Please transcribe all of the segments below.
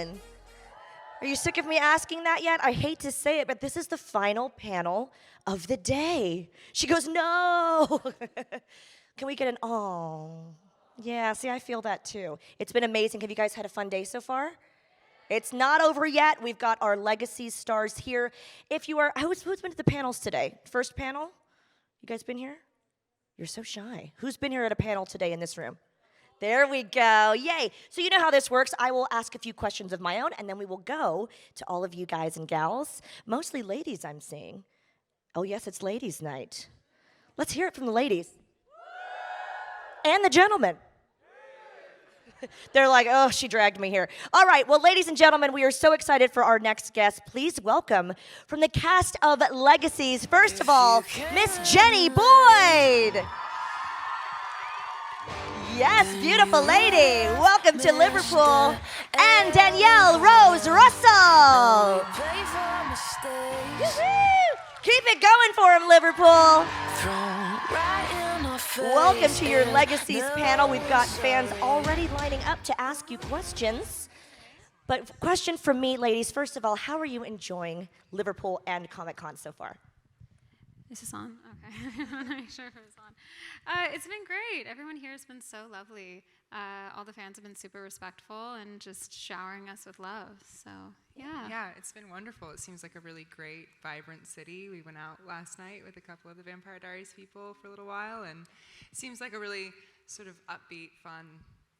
doing? Are you sick of me asking that yet? I hate to say it, but this is the final panel of the day. She goes, no. Can we get an oh? Yeah, see, I feel that too. It's been amazing. Have you guys had a fun day so far? It's not over yet. We've got our Legacies stars here. If you are, who's been to the panels today? First panel? You guys been here? You're so shy. Who's been here at a panel today in this room? There we go. Yay. So you know how this works. I will ask a few questions of my own, and then we will go to all of you guys and gals. Mostly ladies, I'm seeing. Oh, yes, it's ladies' night. Let's hear it from the ladies. And the gentlemen. They're like, oh, she dragged me here. All right, well, ladies and gentlemen, we are so excited for our next guest. Please welcome from the cast of Legacies, first of all, Miss Jenny Boyd. Yes, beautiful lady. Welcome to Liverpool. And Danielle Rose Russell. Keep it going for him, Liverpool. Welcome to your Legacies panel. We've got fans already lining up to ask you questions. But question from me, ladies, first of all, how are you enjoying Liverpool and Comic-Con so far? Is this on? Okay. I'm not sure if it was on. It's been great. Everyone here has been so lovely. All the fans have been super respectful and just showering us with love. So, yeah. Yeah, it's been wonderful. It seems like a really great, vibrant city. We went out last night with a couple of the Vampire Diaries people for a little while, and it seems like a really sort of upbeat, fun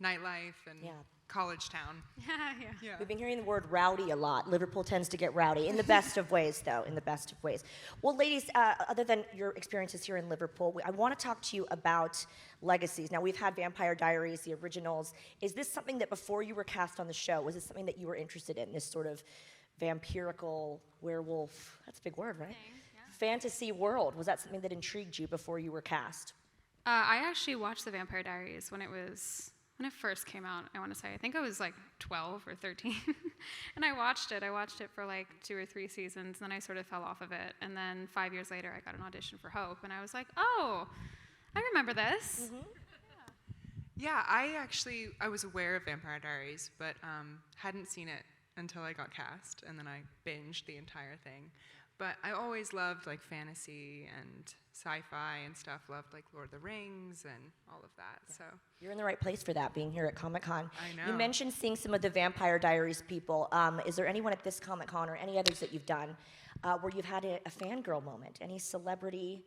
nightlife and college town. Yeah. We've been hearing the word rowdy a lot. Liverpool tends to get rowdy, in the best of ways, though, in the best of ways. Well, ladies, other than your experiences here in Liverpool, I want to talk to you about Legacies. Now, we've had Vampire Diaries, the originals. Is this something that before you were cast on the show, was this something that you were interested in, this sort of vampirical werewolf, that's a big word, right? Fantasy world. Was that something that intrigued you before you were cast? I actually watched the Vampire Diaries when it first came out, I want to say. I think I was like 12 or 13. And I watched it for like 2 or 3 seasons, and then I sort of fell off of it. And then 5 years later, I got an audition for Hope, and I was like, oh, I remember this. Mm-hmm. Yeah, I was aware of Vampire Diaries, but hadn't seen it until I got cast, and then I binged the entire thing. But I always loved like fantasy and sci-fi and stuff. Loved like Lord of the Rings and all of that. Yeah. So you're in the right place for that, being here at Comic-Con. I know. You mentioned seeing some of the Vampire Diaries people. Is there anyone at this Comic-Con or any others that you've done where you've had a fangirl moment? Any celebrity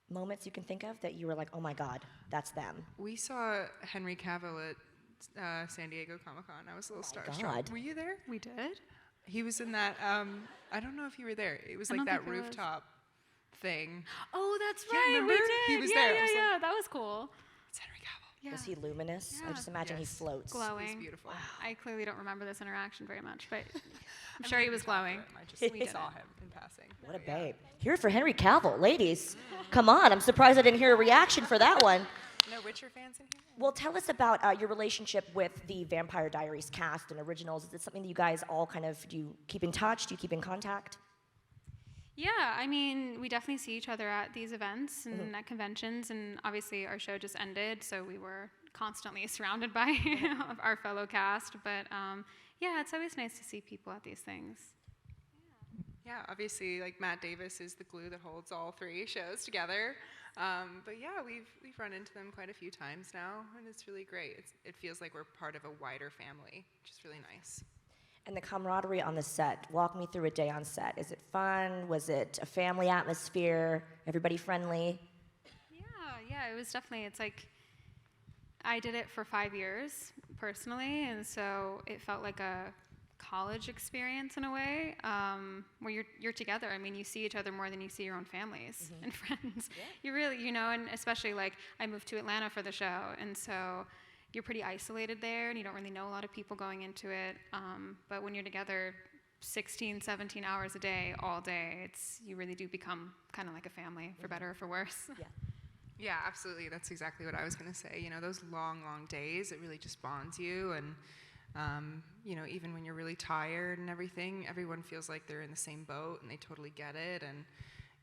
moments you can think of that you were like, oh my God, that's them? We saw Henry Cavill at San Diego Comic-Con. I was a little starstruck. God. Were you there? We did? He was in that, I don't know if you were there. It was like that rooftop thing. Oh, that's Yeah, right. remember? We did. He was yeah, there. I Yeah, was like, yeah. That was cool. It's Henry Cavill. Yeah. Was he luminous? I Yeah. just imagine he Yes. floats. Glowing. He's beautiful. I clearly don't remember this interaction very much, but I'm sure he was glowing. I just We saw didn't. him in passing. What a babe. Here for Henry Cavill. Ladies, come on. I'm surprised I didn't hear a reaction for that one. No Witcher fans in here? Well, tell us about your relationship with the Vampire Diaries cast and originals. Is it something that you guys all do you keep in touch? Do you keep in contact? Yeah, I mean, we definitely see each other at these events and at conventions, and obviously our show just ended, so we were constantly surrounded by our fellow cast. But yeah, it's always nice to see people at these things. Yeah, obviously, like Matt Davis is the glue that holds all 3 shows together. But yeah, we've run into them quite a few times now, and it's really great. It feels like we're part of a wider family, which is really nice. And the camaraderie on the set. Walk me through a day on set. Is it fun? Was it a family atmosphere? Everybody friendly? Yeah, it was definitely, it's like, I did it for 5 years personally, and so it felt like a college experience in a way, where you're together. I mean, you see each other more than you see your own families and friends. Yeah. You really, and especially like I moved to Atlanta for the show, and so you're pretty isolated there, and you don't really know a lot of people going into it. But when you're together 16, 17 hours a day, all day, you really do become kind of like a family, for better or for worse. Yeah. Yeah, absolutely. That's exactly what I was going to say. Those long, long days, it really just bonds you. And, even when you're really tired and everything, everyone feels like they're in the same boat and they totally get it. And,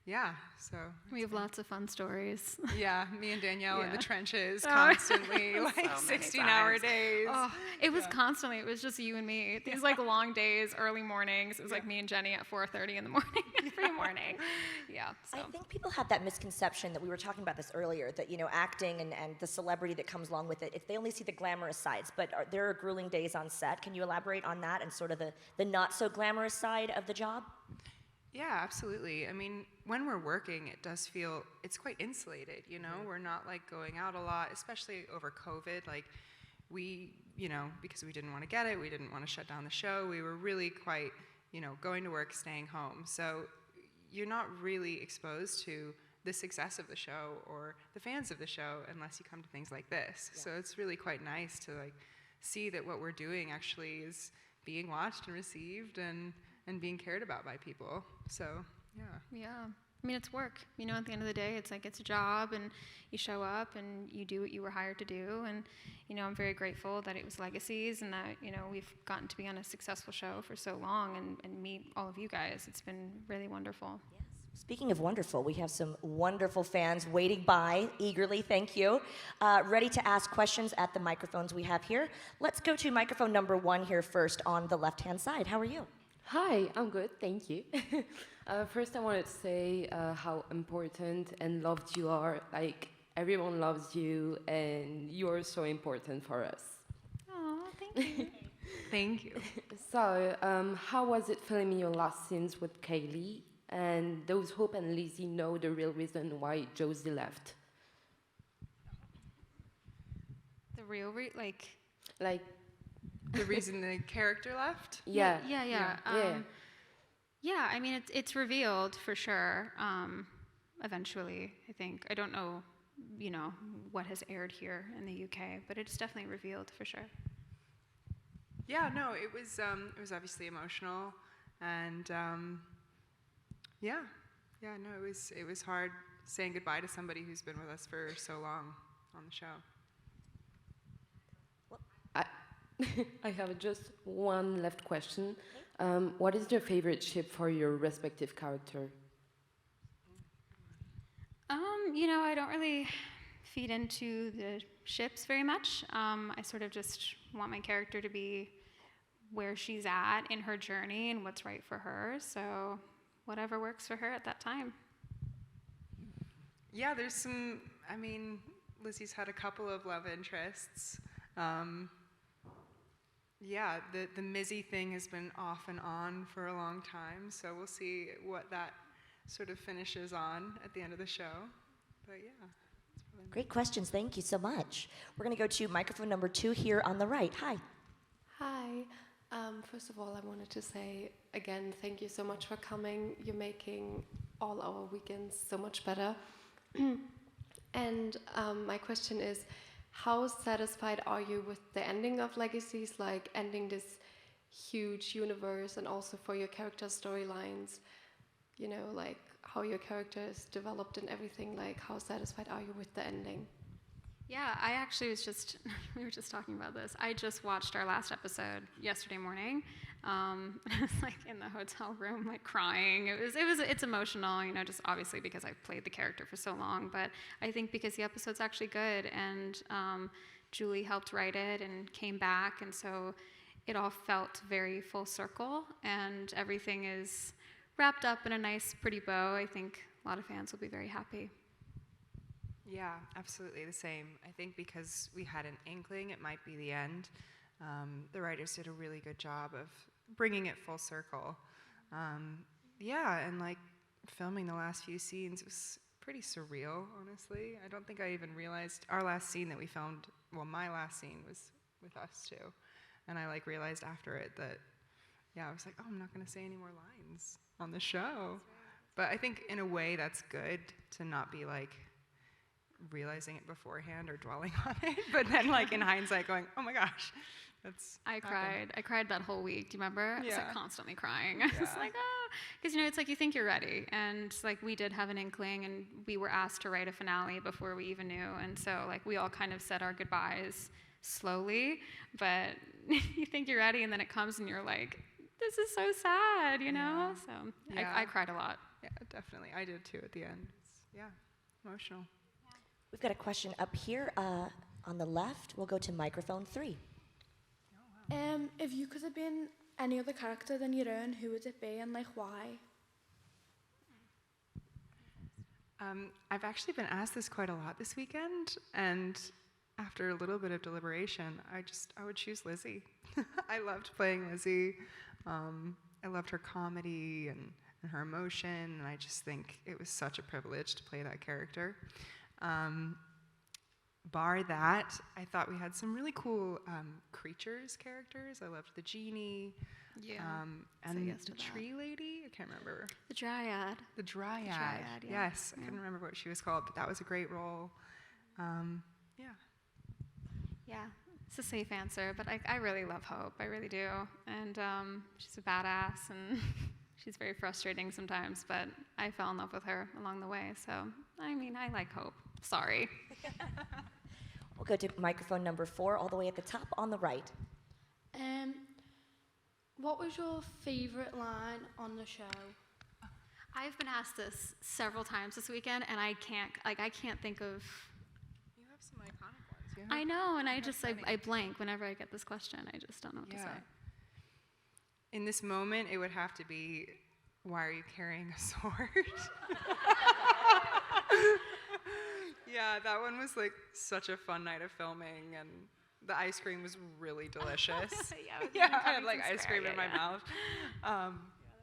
yeah, so We have lots of fun stories. yeah, me and Danielle in the Yeah. trenches Oh, constantly, so like many 16-hour times. days. Oh, it was constantly. It was just you and me. These like long days, early mornings. It was like me and Jenny at 4:30 in the morning every morning. Yeah. So. I think people have that misconception that we were talking about this earlier, that, you know, acting and the celebrity that comes along with it, if they only see the glamorous sides, but there are grueling days on set. Can you elaborate on that and sort of the not so glamorous side of the job? Yeah, absolutely. I mean, when we're working, it does feel it's quite insulated, you know? We're not like going out a lot, especially over COVID. Like we, you know, because we didn't want to get it, we didn't want to shut down the show. We were really quite, you know, going to work, staying home. So you're not really exposed to the success of the show or the fans of the show unless you come to things like this. Yeah. So it's really quite nice to like see that what we're doing actually is being watched and received and being cared about by people. So, yeah. Yeah. I mean, it's work. You know, at the end of the day, it's like it's a job, and you show up and you do what you were hired to do. And, you know, I'm very grateful that it was Legacies and that, you know, we've gotten to be on a successful show for so long and meet all of you guys. It's been really wonderful. Yes. Speaking of wonderful, we have some wonderful fans waiting by eagerly, thank you, ready to ask questions at the microphones we have here. Let's go to microphone number 1 here first on the left-hand side. How are you? Hi, I'm good, thank you. First, I wanted to say how important and loved you are. Like, everyone loves you, and you're so important for us. Oh, thank you. Thank you. So, how was it filming your last scenes with Kaylee? And does Hope and Lizzie know the real reason why Josie left? The real, Like, The reason the character left? yeah. Yeah. Yeah, I mean, it's revealed for sure, eventually, I think. I don't know, you know, what has aired here in the UK, but it's definitely revealed for sure. Yeah, no, it was obviously emotional, and it was hard saying goodbye to somebody who's been with us for so long on the show. I have just one left question. What is your favorite ship for your respective character? You know, I don't really feed into the ships very much. I sort of just want my character to be where she's at in her journey and what's right for her. So whatever works for her at that time. Yeah, there's some, I mean, Lizzie's had a couple of love interests. Yeah, the Mizzy thing has been off and on for a long time, so we'll see what that sort of finishes on at the end of the show. But yeah. Great questions, thank you so much. We're gonna go to microphone number 2 here on the right. Hi. Hi. First of all, I wanted to say again, thank you so much for coming. You're making all our weekends so much better. And my question is, how satisfied are you with the ending of Legacies, like ending this huge universe and also for your character storylines, you know, like how your character is developed and everything, like how satisfied are you with the ending? Yeah, I actually was just, we were just talking about this. I just watched our last episode yesterday morning. I was like in the hotel room, like crying. It's emotional, you know, just obviously because I've played the character for so long, but I think because the episode's actually good and Julie helped write it and came back, and so it all felt very full circle and everything is wrapped up in a nice, pretty bow. I think a lot of fans will be very happy. Yeah, absolutely the same. I think because we had an inkling it might be the end, the writers did a really good job of bringing it full circle. Yeah, and like filming the last few scenes was pretty surreal, honestly. I don't think I even realized our last scene that we filmed, well, my last scene was with us too. And I like realized after it that, yeah, I was like, oh, I'm not gonna say any more lines on the show. But I think in a way that's good to not be like realizing it beforehand or dwelling on it, but then like in hindsight going, oh my gosh, that's I happened. cried that whole week. Do you remember? I was like Yeah. constantly crying. I was like, oh, because you know, it's like you think you're ready, and like we did have an inkling, and we were asked to write a finale before we even knew, and so like we all kind of said our goodbyes slowly, but you think you're ready, and then it comes, and you're like, this is so sad, you know? So Yeah. I cried a lot. Yeah, definitely. I did too at the end. Yeah, emotional. We've got a question up here on the left. We'll go to microphone 3. If you could have been any other character than your own, who would it be and like why? I've actually been asked this quite a lot this weekend, and after a little bit of deliberation, I would choose Lizzie. I loved playing Lizzie. I loved her comedy and her emotion, and I just think it was such a privilege to play that character. Bar that, I thought we had some really cool creatures characters. I loved the genie, and yes to the that. tree lady. I can't remember. The Dryad. The Dryad. Dryad, yeah. Yes, I couldn't remember what she was called, but that was a great role. Yeah. Yeah, it's a safe answer, but I really love Hope. I really do. And she's a badass, and she's very frustrating sometimes, but I fell in love with her along the way. So, I mean, I like Hope. Sorry. We'll go to microphone number 4, all the way at the top on the right. What was your favourite line on the show? I've been asked this several times this weekend, and I can't think of. You have some iconic ones. You I know, and I have just plenty. I blank whenever I get this question. I just don't know what to Yeah. say. In this moment, it would have to be, why are you carrying a sword? Yeah, that one was like such a fun night of filming, and the ice cream was really delicious. Yeah, I had like ice cream in my mouth.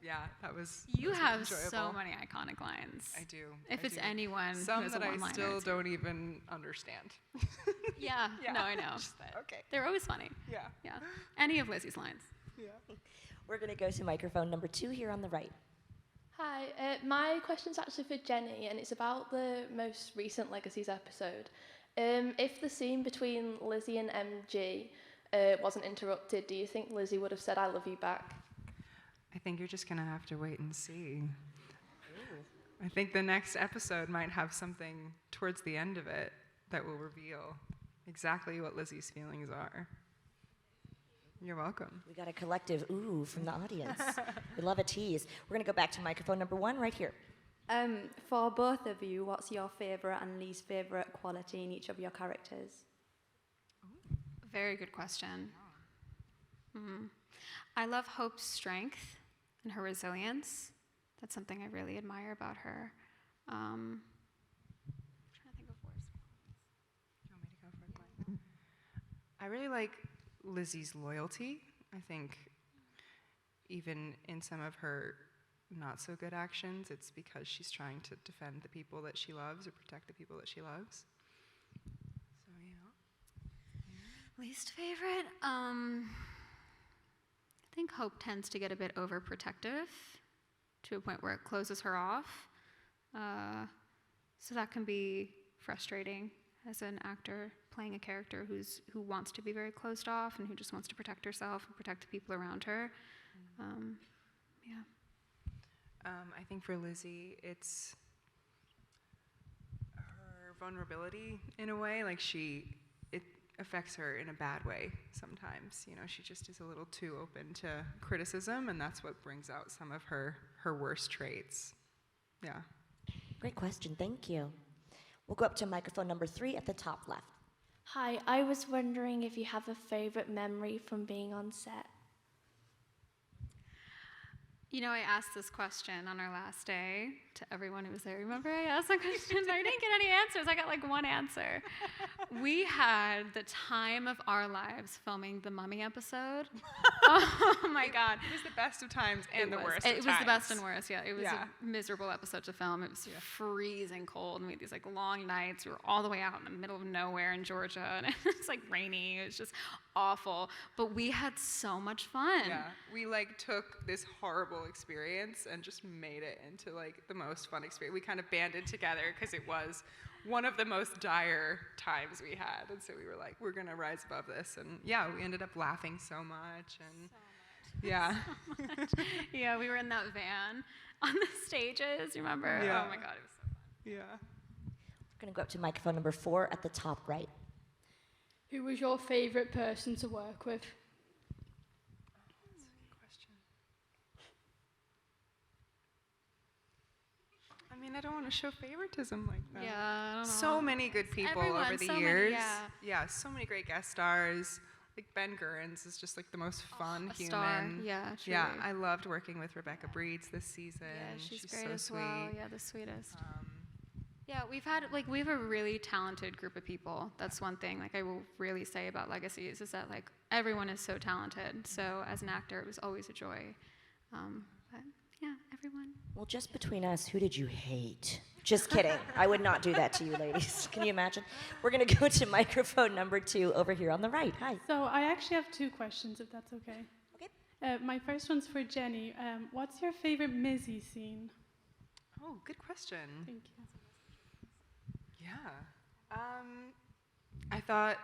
Yeah, that was. You was have enjoyable. so many iconic lines. I do. If I it's do. anyone who Some has that a I one-liner, still it's- don't even understand. Yeah, Yeah. no, I know. Okay. They're always funny. Yeah. Yeah. Any of Lizzie's lines. Yeah. We're going to go to microphone number 2 here on the right. Hi, my question's actually for Jenny, and it's about the most recent Legacies episode. If the scene between Lizzie and MG wasn't interrupted, do you think Lizzie would have said "I love you" back? I think you're just gonna have to wait and see. I think the next episode might have something towards the end of it that will reveal exactly what Lizzie's feelings are. You're welcome. We got a collective ooh from the audience. We love a tease. We're going to go back to microphone number 1 right here. For both of you, what's your favourite and least favourite quality in each of your characters? Very good question. I love Hope's strength and her resilience. That's something I really admire about her. I'm trying to think of worse. Do you want me to go for it? I really like Lizzie's loyalty. I think even in some of her not so good actions, it's because she's trying to defend the people that she loves or protect the people that she loves. So yeah. Least favorite? I think Hope tends to get a bit overprotective to a point where it closes her off. So that can be frustrating as an actor playing a character who wants to be very closed off and who just wants to protect herself and protect the people around her. Yeah. I think for Lizzie, it's her vulnerability in a way. Like it affects her in a bad way sometimes. You know, she just is a little too open to criticism, and that's what brings out some of her worst traits. Yeah. Great question. Thank you. We'll go up to microphone number 3 at the top left. Hi, I was wondering if you have a favourite memory from being on set. You know, I asked this question on our last day to everyone who was there. Remember, I asked that question? I didn't get any answers. I got like one answer. We had the time of our lives filming the Mummy episode. Oh my God. It was the best of times and the worst of times. It was the best and worst, yeah. It was Yeah. a miserable episode to film. It was freezing cold, and we had these like long nights. We were all the way out in the middle of nowhere in Georgia, and it was like rainy. It was just awful. But we had so much fun. Yeah, we like took this horrible experience and just made it into like the most fun experience. We kind of banded together because it was one of the most dire times we had, and so we were like, we're gonna rise above this. And yeah, we ended up laughing so much, and yeah. So much. Yeah, we were in that van on the stages. You remember? Yeah. Oh my God, it was so fun. Yeah. We're going to go up to microphone number 4 at the top right. Who was your favourite person to work with? That's a good question. to show favoritism like that. Yeah, I don't know. So many good people everyone, over the so many, years. yeah. So many great guest stars. Like Ben Gurins is just like the most fun a human. star. Yeah, Yeah, truly. I loved working with Rebecca Breeds this season. Yeah, she's great so as sweet. well. Yeah, the sweetest. Yeah, we have a really talented group of people. That's one thing like I will really say about Legacies is that like everyone is so talented. So as an actor, it was always a joy. But yeah, everyone. Well, just between us, who did you hate? Just kidding. I would not do that to you, ladies. Can you imagine? We're going to go to microphone number 2 over here on the right. Hi. So I actually have 2 questions, if that's okay. Okay. My first one's for Jenny. What's your favorite Mizzy scene? Oh, good question. Thank you. Yeah. I thought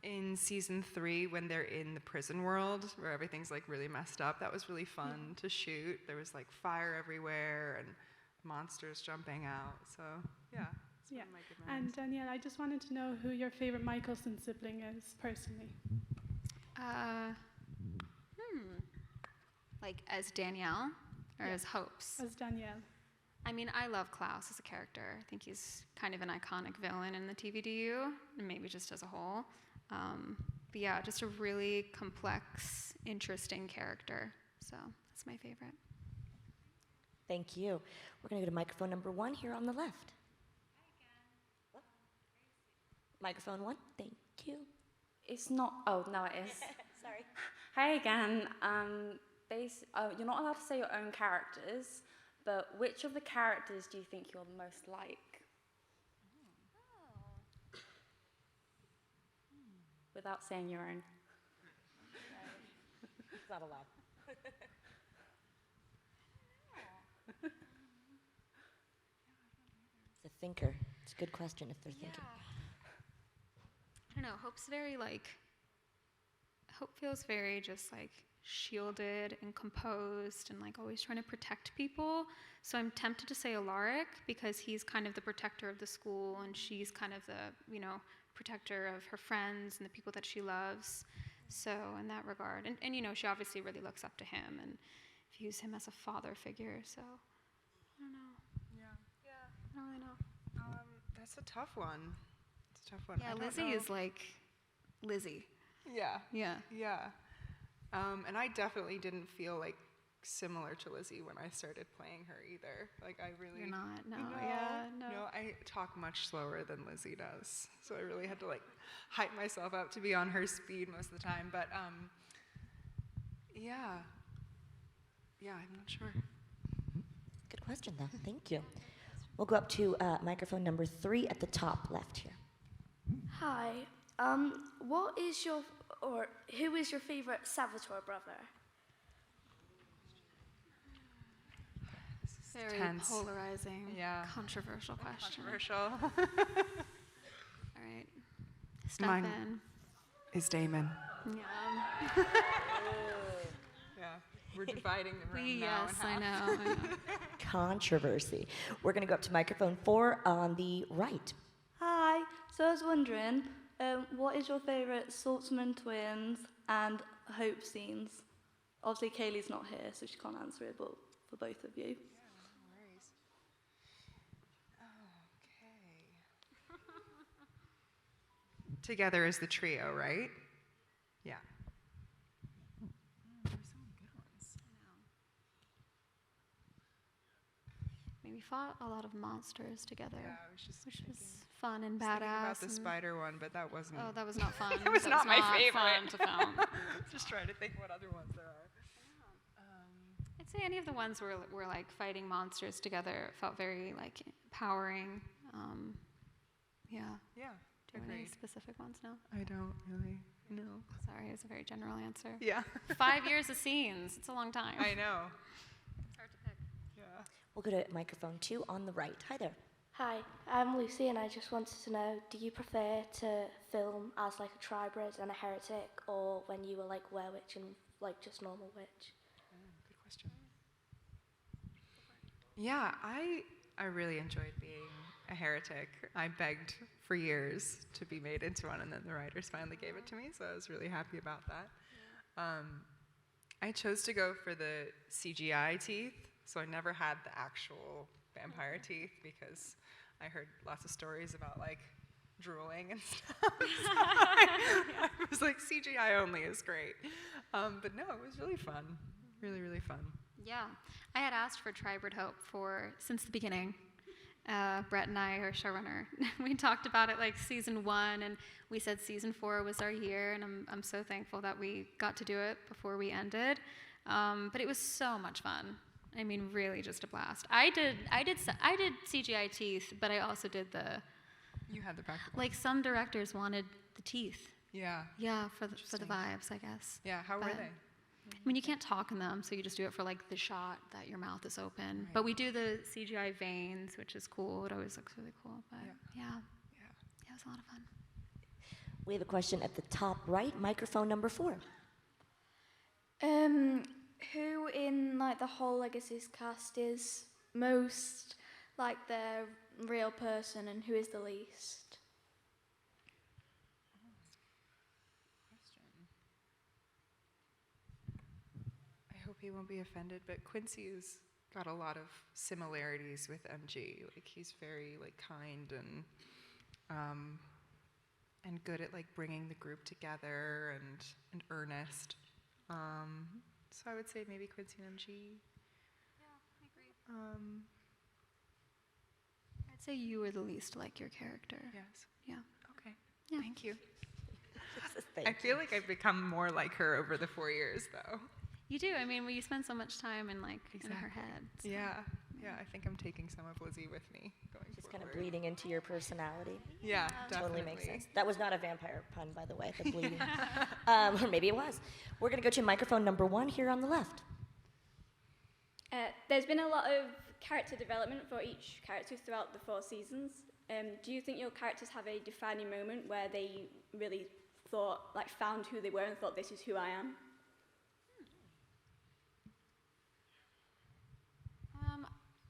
in season 3 when they're in the prison world where everything's like really messed up, that was really fun to shoot. There was like fire everywhere and monsters jumping out. So yeah. It's one of my good And memories. Danielle, I just wanted to know who your favorite Michelson sibling is personally. Like as Danielle or as Hopes? As Danielle. I mean, I love Klaus as a character. I think he's kind of an iconic villain in the TVDU, and maybe just as a whole. But yeah, just a really complex, interesting character. So that's my favorite. Thank you. We're going to go to microphone number 1 here on the left. Microphone 1. Thank you. It's not. Oh, no, it is. Sorry. Hi again. You're not allowed to say your own characters, but which of the characters do you think you're most like? Without saying your own. It's not allowed. It's a thinker. It's a good question if they're thinking. I don't know. Hope feels very just like shielded and composed and like always trying to protect people. So I'm tempted to say Alaric because he's kind of the protector of the school and she's kind of the, protector of her friends and the people that she loves. So in that regard, and she obviously really looks up to him and views him as a father figure. So I don't know. Yeah. I don't really know. That's a tough one. It's a tough one. Yeah, I don't Lizzie know. is like Lizzie. Yeah. Yeah. Yeah. And I definitely didn't feel like similar to Lizzie when I started playing her either. Like I really. You're not. No. No, Yeah. No. No, I talk much slower than Lizzie does, so I really had to like hype myself up to be on her speed most of the time. But yeah, I'm not sure. Good question, though. Thank you. We'll go up to microphone number 3 at the top left here. Hi. Who is your favorite Salvatore brother? Very tense. polarizing, Yeah. controversial question. Controversial. All right. Mine. Stefan. Is Damon. Yeah. Yeah. We're dividing the room now. Yes, in I half. know. I know. Controversy. We're going to go up to microphone 4 on the right. Hi. So I was wondering, what is your favourite Saltzman twins and Hope scenes? Obviously, Kaylee's not here, so she can't answer it, but for both of you. Together as the trio, right? Yeah. There's so many good ones. We fought a lot of monsters together, Yeah, I was just which thinking, was fun and thinking badass. about the and- spider one, but that wasn't. Oh, that was not fun. It was That not my fun favorite. to film. Just trying to think what other ones there are. I'd say any of the ones where we're like fighting monsters together felt very like empowering. Yeah. Yeah, Do you have any agreed. specific ones now? I don't really know. Sorry, it's a very general answer. Yeah. 5 years of scenes. It's a long time. I know. It's hard to pick. Yeah. We'll go to microphone 2 on the right. Hi there. Hi, I'm Lucy, and I just wanted to know: do you prefer to film as like a tribrid and a heretic, or when you were like werewitch and like just normal witch? Good question. Yeah, I really enjoyed being a heretic. I begged for years to be made into one, and then the writers finally gave it to me, so I was really happy about that. I chose to go for the CGI teeth, so I never had the actual vampire teeth because I heard lots of stories about like drooling and stuff. So I was like, CGI only is great. But no, it was really fun. Really, really fun. Yeah, I had asked for Tribrid Hope since the beginning. Brett and I, our showrunner, we talked about it like season 1, and we said season 4 was our year, and I'm so thankful that we got to do it before we ended. But it was so much fun. I mean, really, just a blast. I did CGI teeth, but I also did You had the practical. like some directors wanted the teeth. Yeah. Yeah, for the vibes, I guess. Yeah. How were But- they? I mean, you can't talk in them, so you just do it for like the shot that your mouth is open. Right. But we do the CGI veins, which is cool. It always looks really cool. But yeah, it was a lot of fun. We have a question at the top right, microphone number 4. Who in like the whole Legacies cast is most like their real person, and who is the least? I hope he won't be offended, but Quincy's got a lot of similarities with MG. Like he's very like kind and good at like bringing the group together and earnest. So I would say maybe Quincy and MG. Yeah, I agree. I'd say you were the least like your character. Yes. Yeah. Okay. Yeah. Thank you. Thank I feel like I've become more like her over the 4 years, though. You do. I mean, you spend so much time in her head. So. Yeah. I think I'm taking some of Lizzie with me going Just forward. kind of bleeding into your personality. Yeah, definitely. Totally makes sense. That was not a vampire pun, by the way, the bleeding. Or maybe it was. We're going to go to microphone number 1 here on the left. There's been a lot of character development for each character throughout the 4 seasons. Do you think your characters have a defining moment where they really found who they were and thought, this is who I am?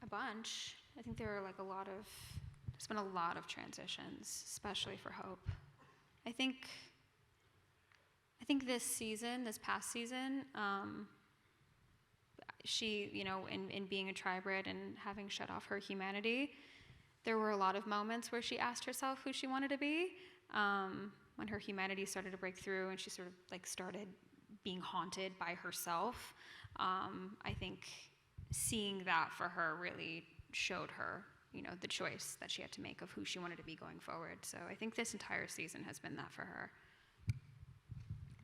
A bunch. I think there's been a lot of transitions, especially for Hope. I think this past season, she, in being a tribrid and having shut off her humanity, there were a lot of moments where she asked herself who she wanted to be. When her humanity started to break through and she sort of started being haunted by herself, I think seeing that for her really showed her, the choice that she had to make of who she wanted to be going forward. So I think this entire season has been that for her.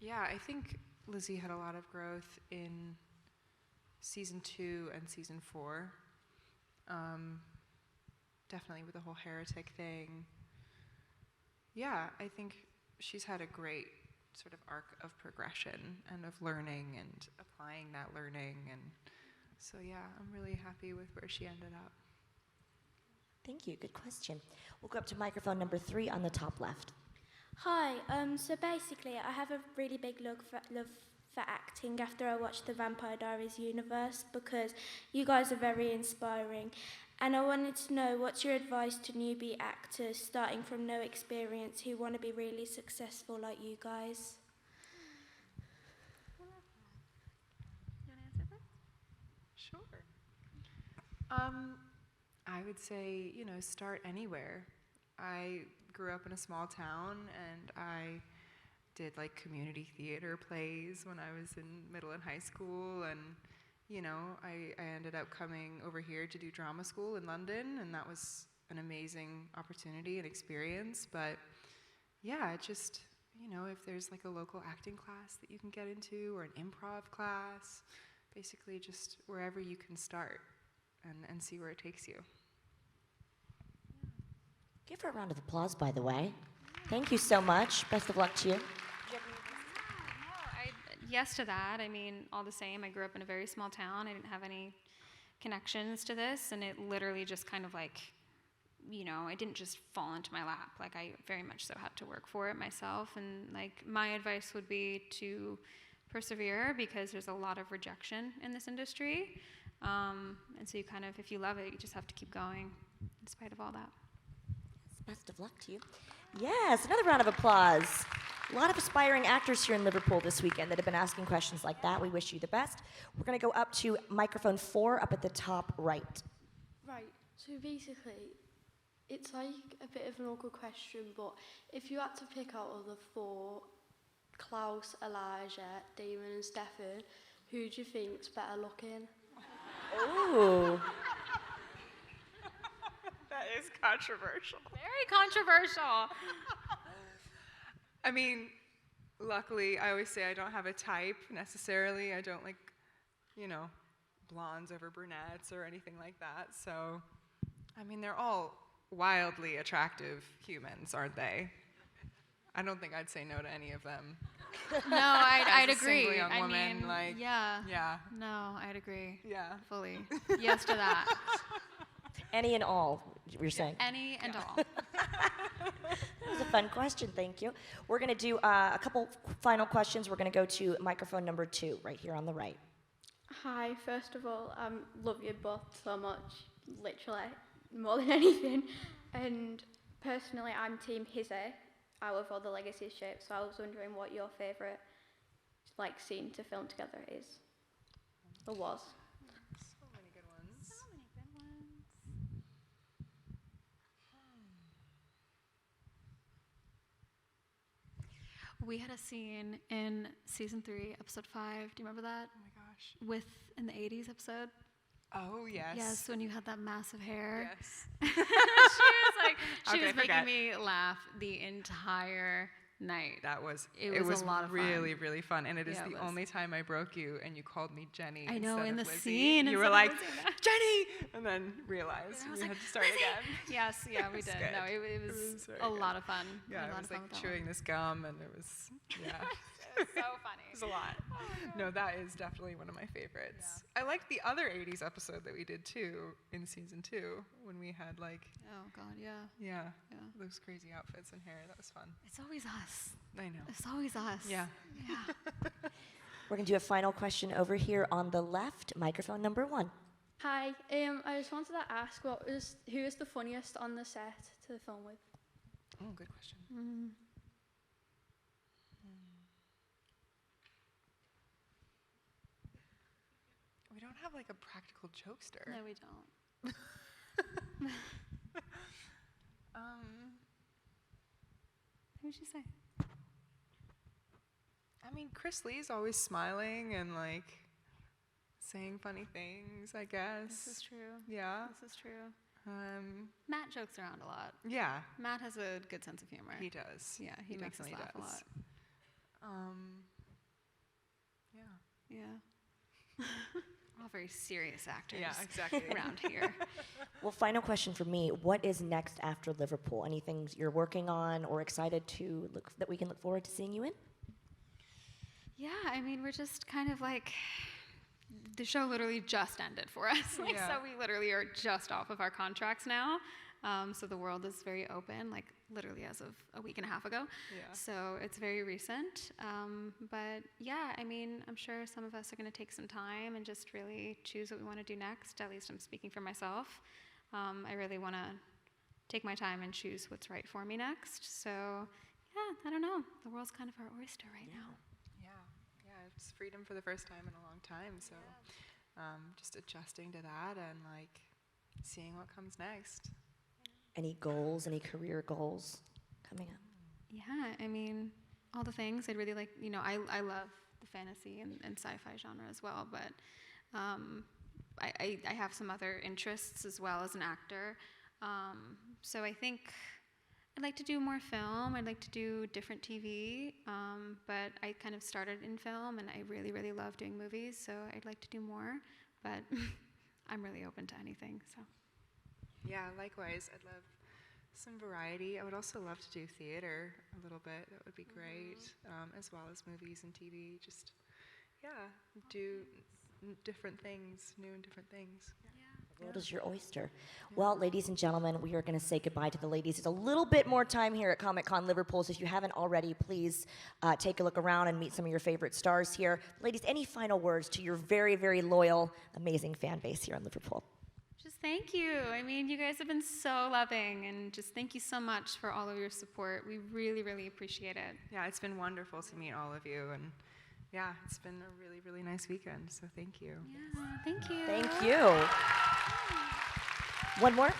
Yeah, I think Lizzie had a lot of growth in season 2 and season 4. Definitely with the whole heretic thing. Yeah, I think she's had a great sort of arc of progression and of learning and applying that learning. And so, yeah, I'm really happy with where she ended up. Thank you. Good question. We'll go up to microphone number 3 on the top left. Hi, so basically I have a really big love for acting after I watched the Vampire Diaries universe because you guys are very inspiring. And I wanted to know, what's your advice to newbie actors starting from no experience who want to be really successful like you guys? You want to answer first? Sure. I would say, start anywhere. I grew up in a small town and I did community theater plays when I was in middle and high school, and I ended up coming over here to do drama school in London, and that was an amazing opportunity and experience. But yeah, just if there's a local acting class that you can get into or an improv class, basically just wherever you can start and see where it takes you. Give her a round of applause, by the way. Thank you so much. Best of luck to you. Yes to that. I mean, all the same, I grew up in a very small town. I didn't have any connections to this, and it literally just kind of it didn't just fall into my lap. I very much so had to work for it myself, and my advice would be to persevere because there's a lot of rejection in this industry. And so you if you love it, you just have to keep going in spite of all that. Best of luck to you. Yes, another round of applause. A lot of aspiring actors here in Liverpool this weekend that have been asking questions like that. We wish you the best. We're going to go up to microphone 4 up at the top right. Right. So basically, it's like a bit of an awkward question, but if you had to pick out of the four, Klaus, Elijah, Damon and Stefan, who do you think's better looking? Ooh. That is controversial. Very controversial. I mean, luckily, I always say I don't have a type necessarily. I don't like, blondes over brunettes or anything like that. So, I mean, they're all wildly attractive humans, aren't they? I don't think I'd say no to any of them. No, I'd As a agree. single young I woman, mean, like, yeah. yeah. No, I'd agree. Yeah. Fully. Yes to that. Any and all, you're saying? Any and all. That was a fun question, thank you. We're going to do a couple final questions. We're going to go to microphone number 2, right here on the right. Hi, first of all, love you both so much, literally, more than anything. And personally, I'm Team Hizzy out of all the Legacies shapes, so I was wondering what your favourite scene to film together is, or was. So many good ones. So many good ones. We had a scene in season 3, episode 5. Do you remember that? Oh my gosh. In the 80s episode? Oh, yes. Yes, when you had that massive hair. Yes. She was making forget. me laugh the entire night. It was a lot of fun. really, really fun. And it is Yeah, it the was. only time I broke you and you called me Jenny. I know, instead in of the Lizzie. scene You were instead of like, Lizzie. Jenny! And then realized And I was we like, had to start Lizzie! again. Yes, yeah, we was did. good. No, it was was very a good. lot of fun. We Yeah, had a I lot was of fun like with that one. chewing this gum and it was, yeah. It was so funny. It was a lot. No, that is definitely one of my favorites. I liked the other 80s episode that we did too in season 2 when we had Oh, God, yeah. yeah, Yeah. those crazy outfits and hair. That was fun. It's always us. I know. It's always us. Yeah. Yeah. We're going to do a final question over here on the left, microphone number 1. Hi, I just wanted to ask, who is the funniest on the set to film with? Oh, good question. We don't have a practical jokester. No, we don't. Who'd you say? I mean, Chris Lee's always smiling and saying funny things, I guess. This is true. Yeah. This is true. Matt jokes around a lot. Yeah, Matt has a good sense of humor. he does. Yeah, he makes us definitely laugh a lot. Yeah. Yeah. All very serious actors. Yeah, exactly. Around here. Well, final question for me. What is next after Liverpool? Anything you're working on or excited to that we can look forward to seeing you in? Yeah, I mean, we're just kind of the show literally just ended for us. Yeah. So we literally are just off of our contracts now. So the world is very open, literally as of a week and a half ago. Yeah. So it's very recent. But yeah, I mean, I'm sure some of us are going to take some time and just really choose what we want to do next. At least I'm speaking for myself. I really want to take my time and choose what's right for me next. So yeah, I don't know. The world's kind of our oyster right now. Yeah, it's freedom for the first time in a long time. So just adjusting to that and seeing what comes next. Any goals, any career goals coming up? Yeah, I mean, all the things. I'd really I love the fantasy and sci-fi genre as well, but I have some other interests as well as an actor. So I think I'd like to do more film. I'd like to do different TV, but I kind of started in film, and I really, really love doing movies, so I'd like to do more, but I'm really open to anything, so. Yeah, likewise. I'd love some variety. I would also love to do theater a little bit. That would be great, as well as movies and TV. Just, do different things, new and different things. The world is your oyster. Well, ladies and gentlemen, we are going to say goodbye to the ladies. There's a little bit more time here at Comic-Con Liverpool, so if you haven't already, please take a look around and meet some of your favorite stars here. Ladies, any final words to your very, very loyal, amazing fan base here in Liverpool? Just thank you. I mean, you guys have been so loving, and just thank you so much for all of your support. We really, really appreciate it. Yeah, it's been wonderful to meet all of you, and yeah, it's been a really, really nice weekend, so thank you. Yeah, thank you. Thank you. One more?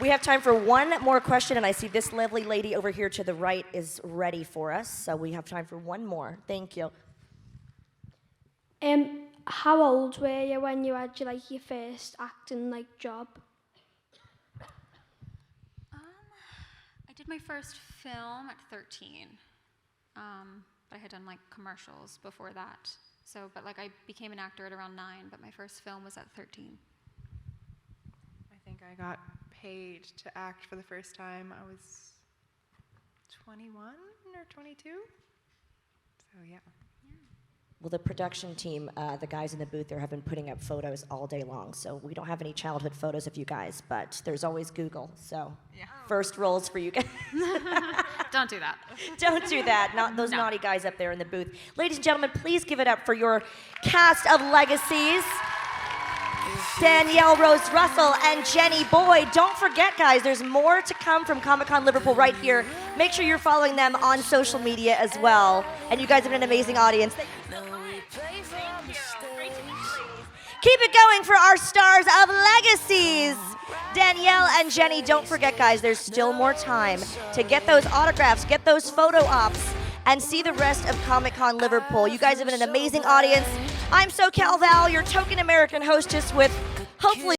We have time for one more question, and I see this lovely lady over here to the right is ready for us, so we have time for one more. Thank you. How old were you when you had your first acting job? I did my first film at 13. I had done commercials before that. So, but I became an actor at around 9, but my first film was at 13. I think I got paid to act for the first time. I was 21 or 22. So yeah. Well, the production team, the guys in the booth there have been putting up photos all day long, so we don't have any childhood photos of you guys, but there's always Google, so first roles for you guys. Don't do that. Don't do that, not those naughty guys up there in the booth. Ladies and gentlemen, please give it up for your cast of Legacies. Danielle Rose Russell and Jenny Boyd. Don't forget, guys, there's more to come from Comic-Con Liverpool right here. Make sure you're following them on social media as well. And you guys have been an amazing audience. Keep it going for our stars of Legacies. Danielle and Jenny, don't forget, guys, there's still more time to get those autographs, get those photo ops, and see the rest of Comic-Con Liverpool. You guys have been an amazing audience. I'm SoCal Val, your token American hostess with hopefully